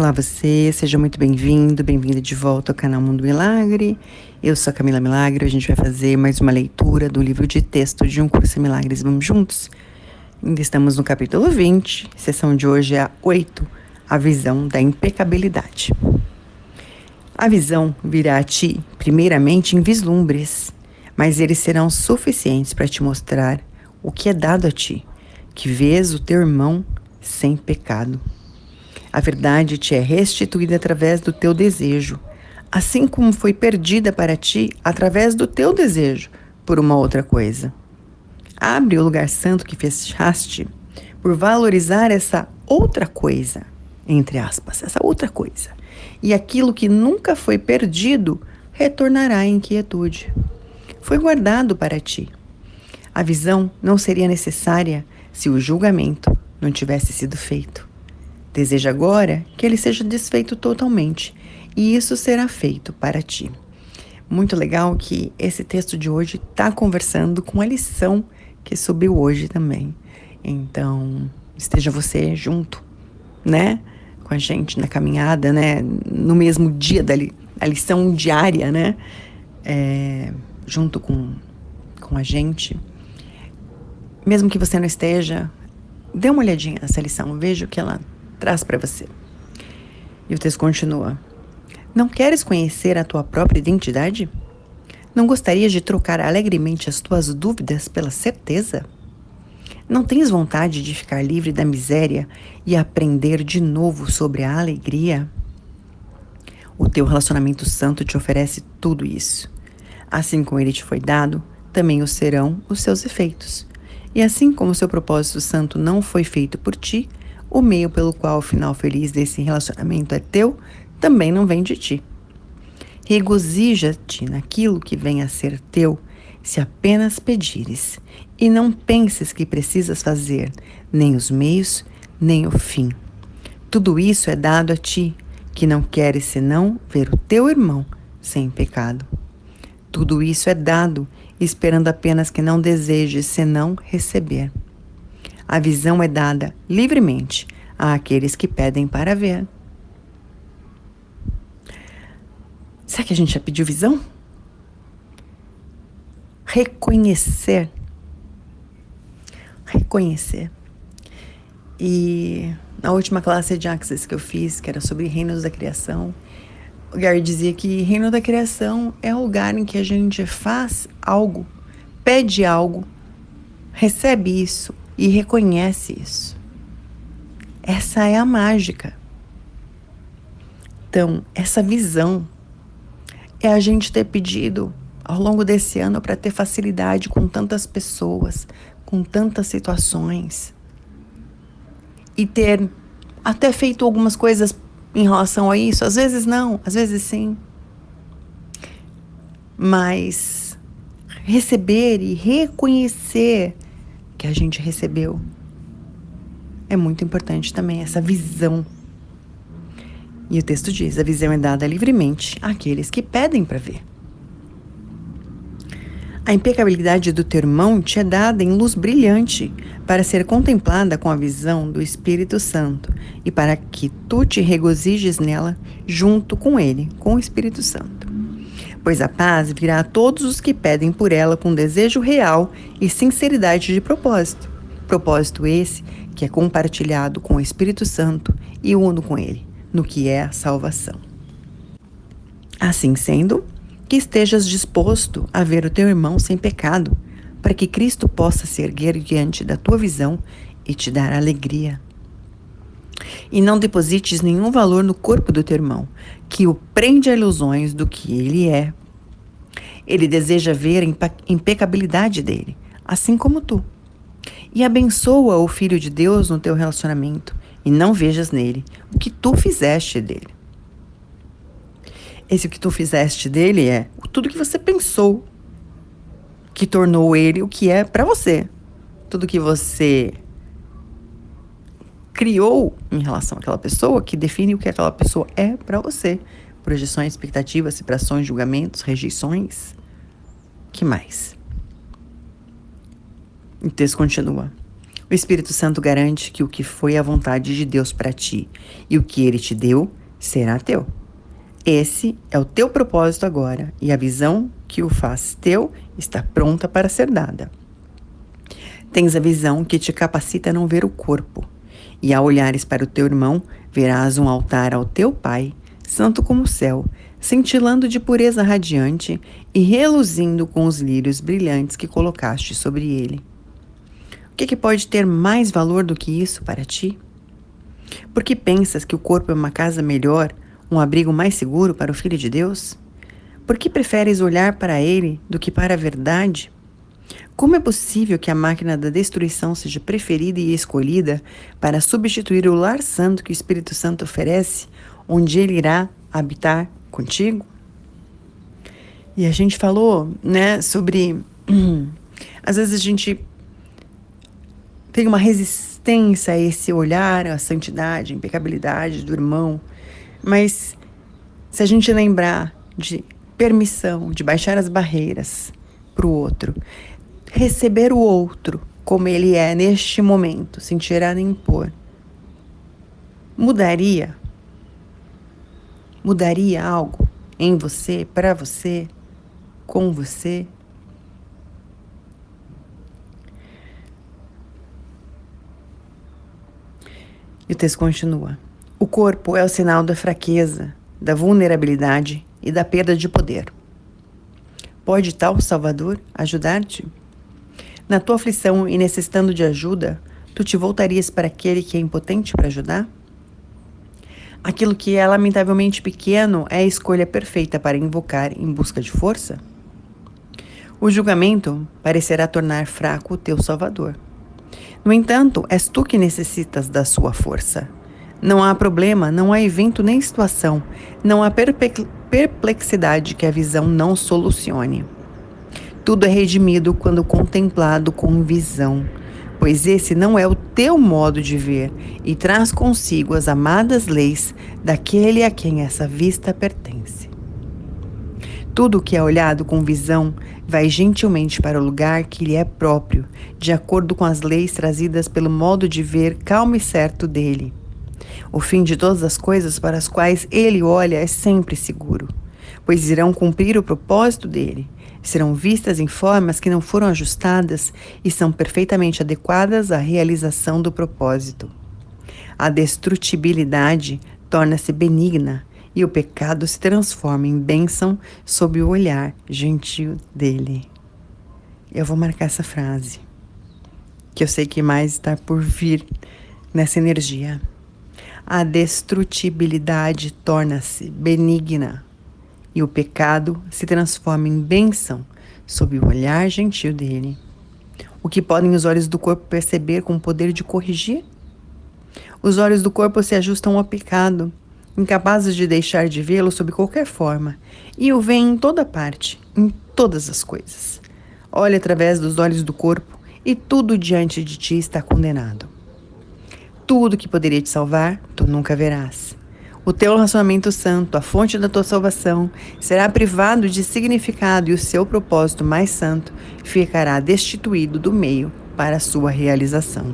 Olá você, seja muito bem-vindo, bem-vinda de volta ao canal Mundo Milagre. Eu sou a Camila Milagre, a gente vai fazer mais uma leitura do livro de texto de Um Curso em Milagres. Vamos juntos? Ainda estamos no capítulo 20, sessão de hoje é a 8, a visão da impecabilidade. A visão virá a ti, primeiramente em vislumbres, mas eles serão suficientes para te mostrar o que é dado a ti, que vês o teu irmão sem pecado. A verdade te é restituída através do teu desejo, assim como foi perdida para ti através do teu desejo por uma outra coisa. Abre o lugar santo que fechaste por valorizar essa outra coisa, entre aspas, essa outra coisa. E aquilo que nunca foi perdido retornará em quietude. Foi guardado para ti. A visão não seria necessária se o julgamento não tivesse sido feito. Deseja agora que ele seja desfeito totalmente, e isso será feito para ti. Muito legal que esse texto de hoje está conversando com a lição que subiu hoje também. Então, esteja você junto, né? Com a gente na caminhada, né? No mesmo dia da lição diária, né? Junto com a gente. Mesmo que você não esteja, dê uma olhadinha nessa lição, veja o que ela traz para você. E o texto continua. Não queres conhecer a tua própria identidade? Não gostarias de trocar alegremente as tuas dúvidas pela certeza? Não tens vontade de ficar livre da miséria e aprender de novo sobre a alegria? O teu relacionamento santo te oferece tudo isso. Assim como ele te foi dado, também o serão os seus efeitos. E assim como o seu propósito santo não foi feito por ti, o meio pelo qual o final feliz desse relacionamento é teu, também não vem de ti. Regozija-te naquilo que vem a ser teu, se apenas pedires, e não penses que precisas fazer nem os meios, nem o fim. Tudo isso é dado a ti, que não queres senão ver o teu irmão sem pecado. Tudo isso é dado, esperando apenas que não desejes senão receber. A visão é dada livremente àqueles que pedem para ver. Será que a gente já pediu visão? Reconhecer. E na última classe de Access que eu fiz, que era sobre reinos da criação, o Gary dizia que reino da criação é o lugar em que a gente faz algo, pede algo, recebe isso e reconhece isso. Essa é a mágica. Então, essa visão é a gente ter pedido ao longo desse ano para ter facilidade com tantas pessoas, com tantas situações. E ter até feito algumas coisas em relação a isso. Às vezes não, às vezes sim. Mas receber e reconhecer que a gente recebeu é muito importante também, essa visão. E o texto diz, a visão é dada livremente àqueles que pedem para ver. A impecabilidade do teu irmão te é dada em luz brilhante para ser contemplada com a visão do Espírito Santo e para que tu te regozijes nela junto com ele, com o Espírito Santo. Pois a paz virá a todos os que pedem por ela com desejo real e sinceridade de propósito. Propósito esse que é compartilhado com o Espírito Santo e uno com ele, no que é a salvação. Assim sendo, que estejas disposto a ver o teu irmão sem pecado, para que Cristo possa se erguer diante da tua visão e te dar alegria. E não deposites nenhum valor no corpo do teu irmão, que o prende a ilusões do que ele é. Ele deseja ver a impecabilidade dele, assim como tu. E abençoa o Filho de Deus no teu relacionamento, e não vejas nele o que tu fizeste dele. Esse o que tu fizeste dele é tudo que você pensou, que tornou ele o que é para você. Tudo que você criou em relação àquela pessoa, que define o que aquela pessoa é para você. Projeções, expectativas, separações, julgamentos, rejeições. Que mais? O texto continua. O Espírito Santo garante que o que foi a vontade de Deus para ti e o que ele te deu será teu. Esse é o teu propósito agora, e a visão que o faz teu está pronta para ser dada. Tens a visão que te capacita a não ver o corpo, e ao olhares para o teu irmão, verás um altar ao teu Pai, santo como o céu, cintilando de pureza radiante e reluzindo com os lírios brilhantes que colocaste sobre ele. O que pode ter mais valor do que isso para ti? Por que pensas que o corpo é uma casa melhor, um abrigo mais seguro para o Filho de Deus? Por que preferes olhar para ele do que para a verdade? Como é possível que a máquina da destruição seja preferida e escolhida para substituir o lar santo que o Espírito Santo oferece, onde ele irá habitar contigo? E a gente falou, sobre... às vezes a gente tem uma resistência a esse olhar, a santidade, a impecabilidade do irmão. Mas se a gente lembrar de permissão, de baixar as barreiras para o outro, receber o outro como ele é neste momento, sem tirar nem pôr, mudaria algo em você, para você, com você? E o texto continua. O corpo é o sinal da fraqueza, da vulnerabilidade e da perda de poder. Pode tal Salvador ajudar-te? Na tua aflição e necessitando de ajuda, tu te voltarias para aquele que é impotente para ajudar? Aquilo que é lamentavelmente pequeno é a escolha perfeita para invocar em busca de força? O julgamento parecerá tornar fraco o teu Salvador. No entanto, és tu que necessitas da sua força. Não há problema, não há evento nem situação, não há perplexidade que a visão não solucione. Tudo é redimido quando contemplado com visão, pois esse não é o teu modo de ver e traz consigo as amadas leis daquele a quem essa vista pertence. Tudo o que é olhado com visão vai gentilmente para o lugar que lhe é próprio, de acordo com as leis trazidas pelo modo de ver calmo e certo dele. O fim de todas as coisas para as quais ele olha é sempre seguro, pois irão cumprir o propósito dele. Serão vistas em formas que não foram ajustadas e são perfeitamente adequadas à realização do propósito. A destrutibilidade torna-se benigna e o pecado se transforma em bênção sob o olhar gentil dele. Eu vou marcar essa frase, que eu sei que mais está por vir nessa energia. A destrutibilidade torna-se benigna e o pecado se transforma em bênção sob o olhar gentil dele. O que podem os olhos do corpo perceber com o poder de corrigir? Os olhos do corpo se ajustam ao pecado, incapazes de deixar de vê-lo sob qualquer forma, e o veem em toda parte, em todas as coisas. Olha através dos olhos do corpo e tudo diante de ti está condenado. Tudo que poderia te salvar, tu nunca verás. O teu relacionamento santo, a fonte da tua salvação, será privado de significado e o seu propósito mais santo ficará destituído do meio para a sua realização.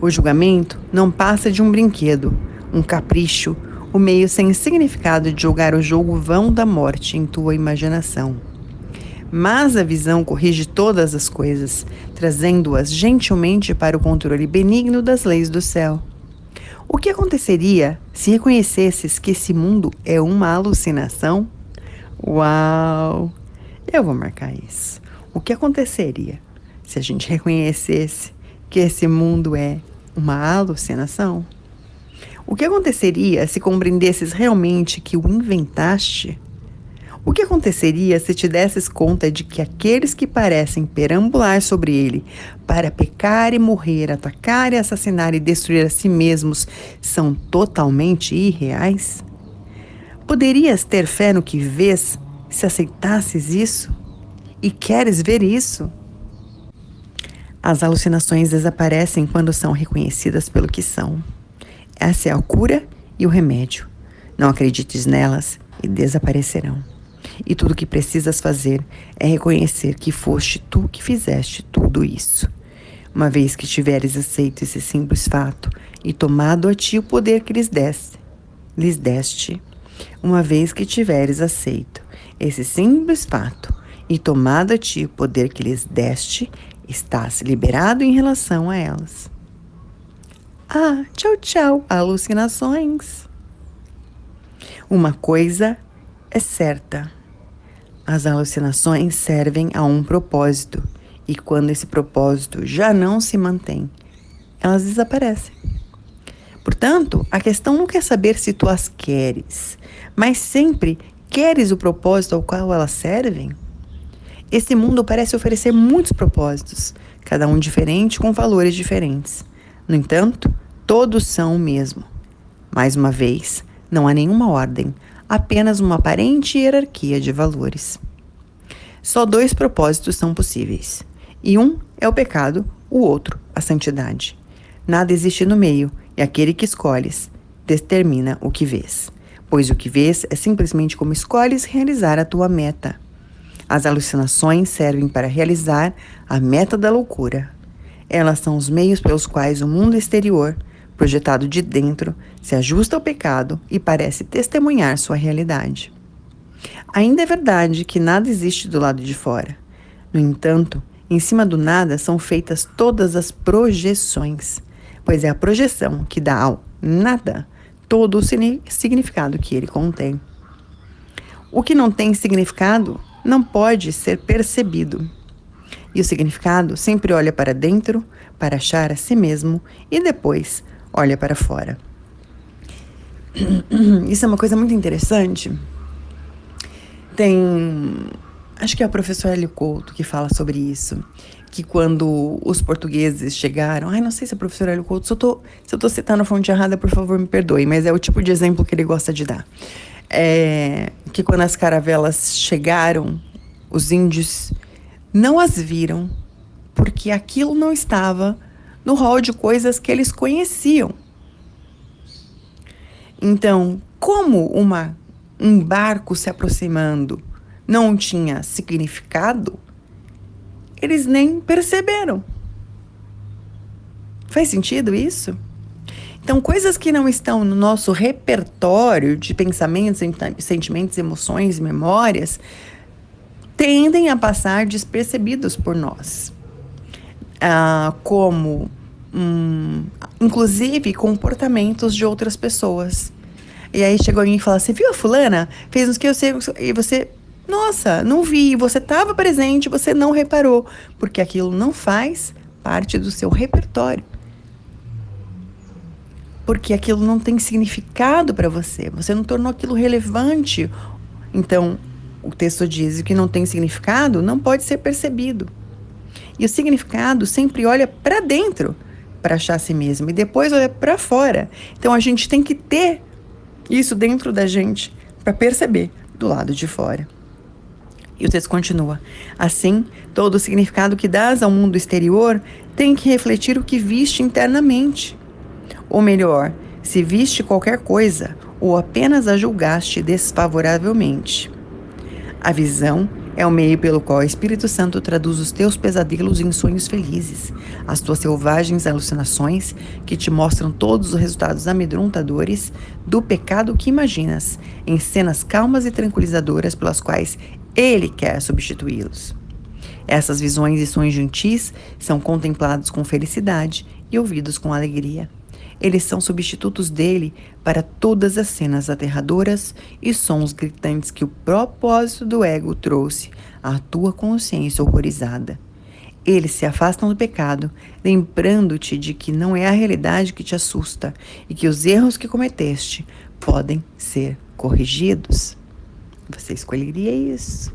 O julgamento não passa de um brinquedo, um capricho, o meio sem significado de jogar o jogo vão da morte em tua imaginação. Mas a visão corrige todas as coisas, trazendo-as gentilmente para o controle benigno das leis do céu. O que aconteceria se reconhecesses que esse mundo é uma alucinação? Uau! Eu vou marcar isso. O que aconteceria se a gente reconhecesse que esse mundo é uma alucinação? O que aconteceria se compreendesses realmente que o inventaste? O que aconteceria se te desses conta de que aqueles que parecem perambular sobre ele para pecar e morrer, atacar e assassinar e destruir a si mesmos são totalmente irreais? Poderias ter fé no que vês se aceitasses isso? E queres ver isso? As alucinações desaparecem quando são reconhecidas pelo que são. Essa é a cura e o remédio. Não acredites nelas e desaparecerão. E tudo o que precisas fazer é reconhecer que foste tu que fizeste tudo isso. Uma vez que tiveres aceito esse simples fato e tomado a ti o poder que lhes deste, uma vez que tiveres aceito esse simples fato e tomado a ti o poder que lhes deste, estás liberado em relação a elas. Ah, tchau, tchau, alucinações. Uma coisa é certa: as alucinações servem a um propósito, e quando esse propósito já não se mantém, elas desaparecem. Portanto, a questão nunca é saber se tu as queres, mas sempre queres o propósito ao qual elas servem. Esse mundo parece oferecer muitos propósitos, cada um diferente, com valores diferentes. No entanto, todos são o mesmo. Mais uma vez, não há nenhuma ordem, apenas uma aparente hierarquia de valores. Só 2 propósitos são possíveis, e um é o pecado, o outro, a santidade. Nada existe no meio, e aquele que escolhes determina o que vês, pois o que vês é simplesmente como escolhes realizar a tua meta. As alucinações servem para realizar a meta da loucura. Elas são os meios pelos quais o mundo exterior, projetado de dentro, se ajusta ao pecado e parece testemunhar sua realidade. Ainda é verdade que nada existe do lado de fora. No entanto, em cima do nada são feitas todas as projeções, pois é a projeção que dá ao nada todo o significado que ele contém. O que não tem significado não pode ser percebido. E o significado sempre olha para dentro, para achar a si mesmo, e depois olha para fora. Isso é uma coisa muito interessante. Acho que é o professor Hélio Couto que fala sobre isso, que quando os portugueses chegaram, não sei se é o professor Hélio Couto, se eu tô citando a fonte errada, por favor, me perdoe, mas é o tipo de exemplo que ele gosta de dar. Que quando as caravelas chegaram, os índios não as viram, porque aquilo não estava no rol de coisas que eles conheciam. Então, como um barco se aproximando não tinha significado, eles nem perceberam. Faz sentido isso? Então, coisas que não estão no nosso repertório de pensamentos, sentimentos, emoções, memórias, tendem a passar despercebidos por nós. Como, inclusive, comportamentos de outras pessoas. E aí chegou alguém e falou: você viu a fulana? Fez uns que eu sei. E você, nossa, não vi. Você estava presente, você não reparou. Porque aquilo não faz parte do seu repertório. Porque aquilo não tem significado para você. Você não tornou aquilo relevante. Então, o texto diz que não tem significado, não pode ser percebido. E o significado sempre olha para dentro para achar a si mesmo e depois olha para fora. Então, a gente tem que ter isso dentro da gente para perceber do lado de fora. E o texto continua: assim, todo o significado que dás ao mundo exterior tem que refletir o que viste internamente. Ou melhor, se viste qualquer coisa ou apenas a julgaste desfavoravelmente. A visão é o meio pelo qual o Espírito Santo traduz os teus pesadelos em sonhos felizes, as tuas selvagens alucinações que te mostram todos os resultados amedrontadores do pecado que imaginas, em cenas calmas e tranquilizadoras pelas quais ele quer substituí-los. Essas visões e sonhos gentis são contemplados com felicidade e ouvidos com alegria. Eles são substitutos dele para todas as cenas aterradoras e sons gritantes que o propósito do ego trouxe à tua consciência horrorizada. Eles se afastam do pecado, lembrando-te de que não é a realidade que te assusta e que os erros que cometeste podem ser corrigidos. Você escolheria isso?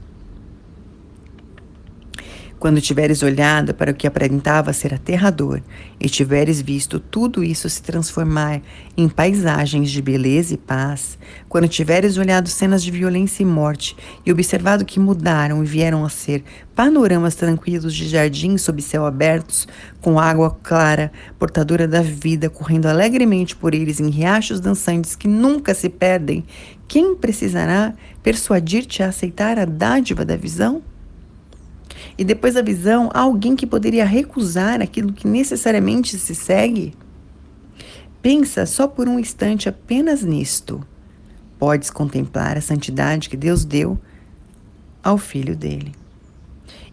Quando tiveres olhado para o que aparentava ser aterrador e tiveres visto tudo isso se transformar em paisagens de beleza e paz, quando tiveres olhado cenas de violência e morte e observado que mudaram e vieram a ser panoramas tranquilos de jardins sob céu abertos, com água clara, portadora da vida, correndo alegremente por eles em riachos dançantes que nunca se perdem, quem precisará persuadir-te a aceitar a dádiva da visão? E depois da visão, há alguém que poderia recusar aquilo que necessariamente se segue? Pensa só por um instante apenas nisto. Podes contemplar a santidade que Deus deu ao Filho dele.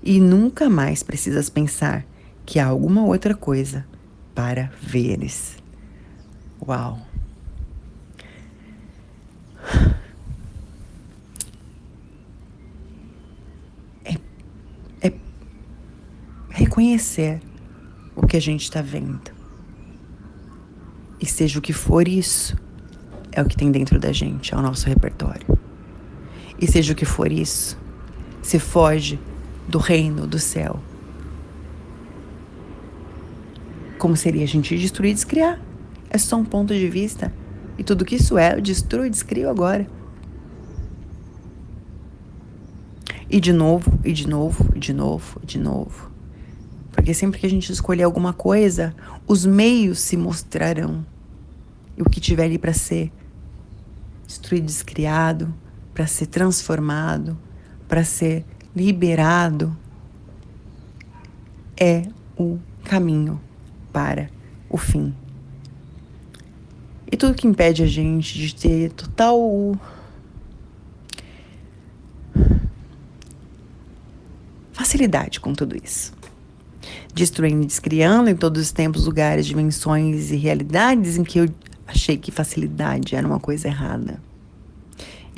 E nunca mais precisas pensar que há alguma outra coisa para veres. Uau! É reconhecer o que a gente está vendo. E seja o que for isso, é o que tem dentro da gente, é o nosso repertório. E seja o que for isso, se foge do reino do céu. Como seria a gente destruir e descriar? É só um ponto de vista. E tudo que isso é, eu destruo e descrio agora. E de novo, e de novo, e de novo, e de novo. Porque sempre que a gente escolher alguma coisa, os meios se mostrarão. E o que tiver ali para ser destruído, descriado, para ser transformado, para ser liberado, é o caminho para o fim. E tudo que impede a gente de ter total facilidade com tudo isso. Destruindo e descriando em todos os tempos, lugares, dimensões e realidades em que eu achei que facilidade era uma coisa errada.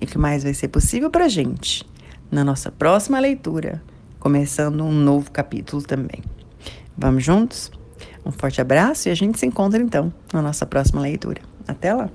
E o que mais vai ser possível pra gente na nossa próxima leitura, começando um novo capítulo também. Vamos juntos? Um forte abraço e a gente se encontra então na nossa próxima leitura. Até lá!